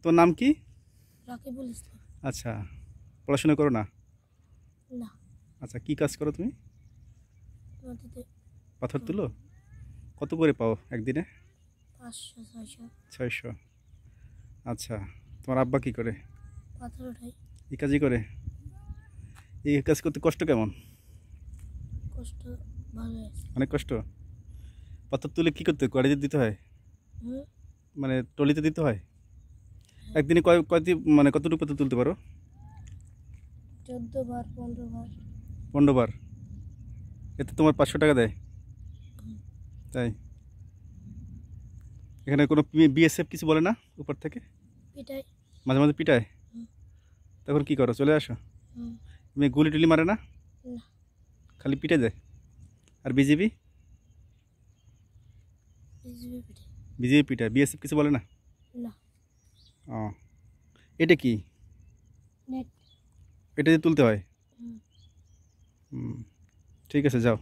তোর নাম কি? রাকিবুল ইসলাম। আচ্ছা, পড়াশোনা করো না? না। আচ্ছা, কি কাজ করো তুমি? নদীতে পাথর তুলো? কত করে পাও একদিনে? 500-600। 600। আচ্ছা, তোমার আব্বা কি করে? পাথর ওঠাই। এই কাজই করে? এই কাজ করতে কষ্ট কেমন? কষ্ট ভালো আছে। অনেক কষ্ট? পাথর তুলে কি করতে হয়? গাড়িতে দিতে হয়? হুম। মানে ট্রলিতে দিতে হয়? একদিনে কয় মানে কতটুকু পাথর তুলতে পারো? 14 বার 15 বার। 15 বার? এতে তোমার 500 টাকা দেয়? তাই? এখানে কোনো বিএসএফ কিছু বলে না উপর থেকে? পিটাই। মাঝে মাঝে পিটায়? হুম। তখন কি করো, চলে আসো? হুম। তুমি গুলি টুলি মারে না? না। খালি পিটে দেয়? আর বিজিবি? বিজিবি পিটাই। বিজিবি পিটায়, বিএসএফ কিছু বলে না? না। ও, এটা কি? নেট। এটা দিয়ে তুলতে হয়? হুম। হুম, ঠিক আছে, যাও।